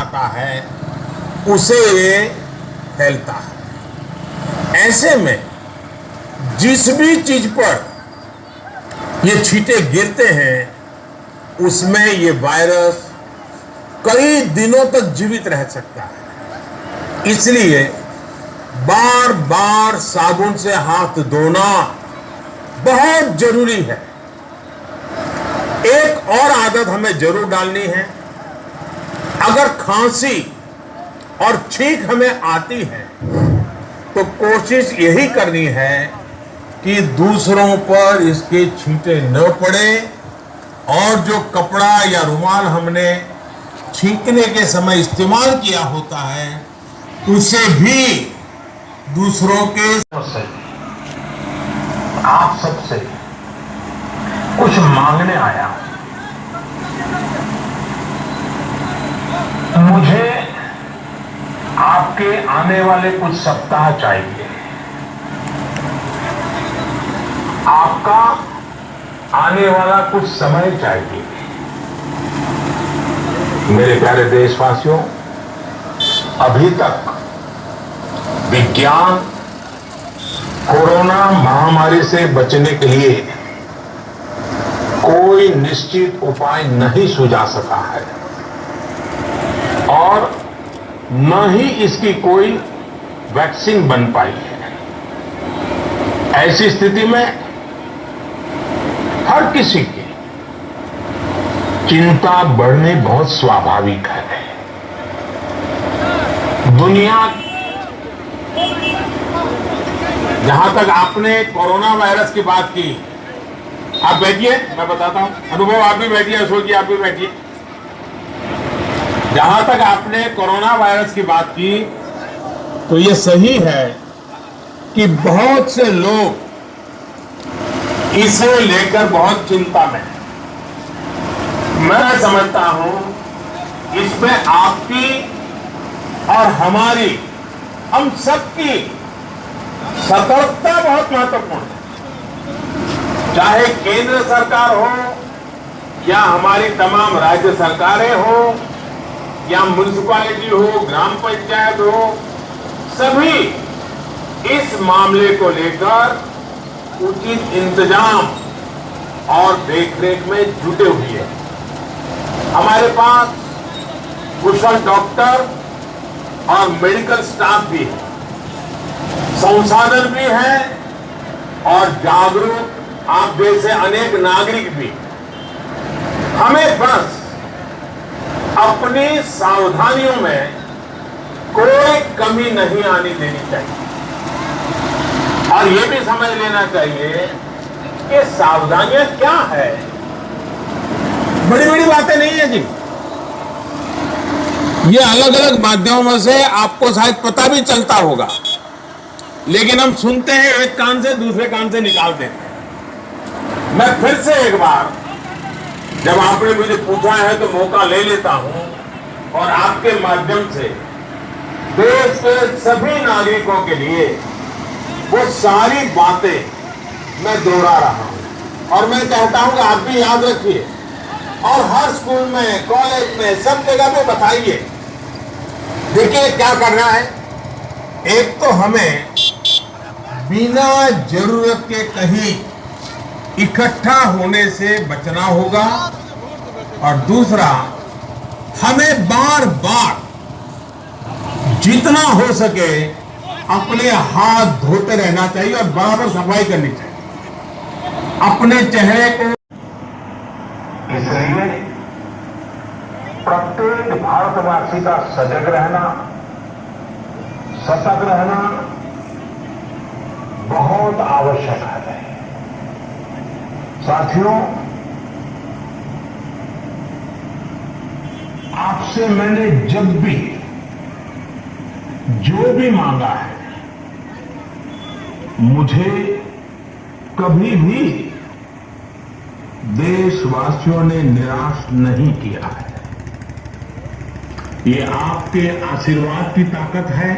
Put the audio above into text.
आता है उसे ये फैलता है। ऐसे में जिस भी चीज पर ये छींटे गिरते हैं उसमें ये वायरस कई दिनों तक जीवित रह सकता है। इसलिए बार बार साबुन से हाथ धोना बहुत जरूरी है। एक और आदत हमें जरूर डालनी है। अगर खांसी और छींक हमें आती है तो कोशिश यही करनी है कि दूसरों पर इसके छींटे न पड़े और जो कपड़ा या रुमाल हमने छींकने के समय इस्तेमाल किया होता है उसे भी दूसरों के से आप सबसे कुछ मांगने आया। मुझे आपके आने वाले कुछ सप्ताह चाहिए। आपका आने वाला कुछ समय चाहिए। मेरे प्यारे देशवासियों, अभी तक विज्ञान कोरोना महामारी से बचने के लिए कोई निश्चित उपाय नहीं सुझा सका है और न ही इसकी कोई वैक्सीन बन पाई है। ऐसी स्थिति में हर किसी की चिंता बढ़नी बहुत स्वाभाविक है। दुनिया, जहां तक आपने कोरोना वायरस की बात की, आप बैठिए, मैं बताता हूं। अनुभव, आप भी बैठिए। अशोक जी, आप भी बैठिए। जहां तक आपने कोरोना वायरस की बात की तो ये सही है कि बहुत से लोग इसे लेकर बहुत चिंता में हैं। मैं समझता हूं इसमें आपकी और हमारी, हम सबकी सतर्कता बहुत महत्वपूर्ण है। चाहे केंद्र सरकार हो या हमारी तमाम राज्य सरकारें हो या म्युनिसिपैलिटी हो, ग्राम पंचायत हो, सभी इस मामले को लेकर उचित इंतजाम और देखरेख में जुटे हुए हैं। हमारे पास कुशल डॉक्टर और मेडिकल स्टाफ भी है, संसाधन भी है और जागरूक आप जैसे अनेक नागरिक भी। हमें बस अपनी सावधानियों में कोई कमी नहीं आनी देनी चाहिए और यह भी समझ लेना चाहिए कि सावधानियां क्या है। बड़ी बड़ी बातें नहीं है जी। ये अलग अलग माध्यमों से आपको शायद पता भी चलता होगा, लेकिन हम सुनते हैं एक कान से दूसरे कान से निकाल देते हैं। मैं फिर से एक बार, जब आपने मुझे पूछा है तो मौका ले लेता हूं और आपके माध्यम से देश के सभी नागरिकों के लिए वो सारी बातें मैं दोहरा रहा हूं और मैं कहता हूं कि आप भी याद रखिए और हर स्कूल में, कॉलेज में, सब जगह पे बताइए। देखिए क्या करना है। एक तो हमें बिना जरूरत के कहीं इकट्ठा होने से बचना होगा और दूसरा, हमें बार बार जितना हो सके अपने हाथ धोते रहना चाहिए और बराबर सफाई करनी चाहिए अपने चेहरे को। इसलिए प्रत्येक भारतवासी का सजग रहना, सतर्क रहना बहुत आवश्यक है। साथियों, आपसे मैंने जब भी जो भी मांगा है, मुझे कभी भी देशवासियों ने निराश नहीं किया है। ये आपके आशीर्वाद की ताकत है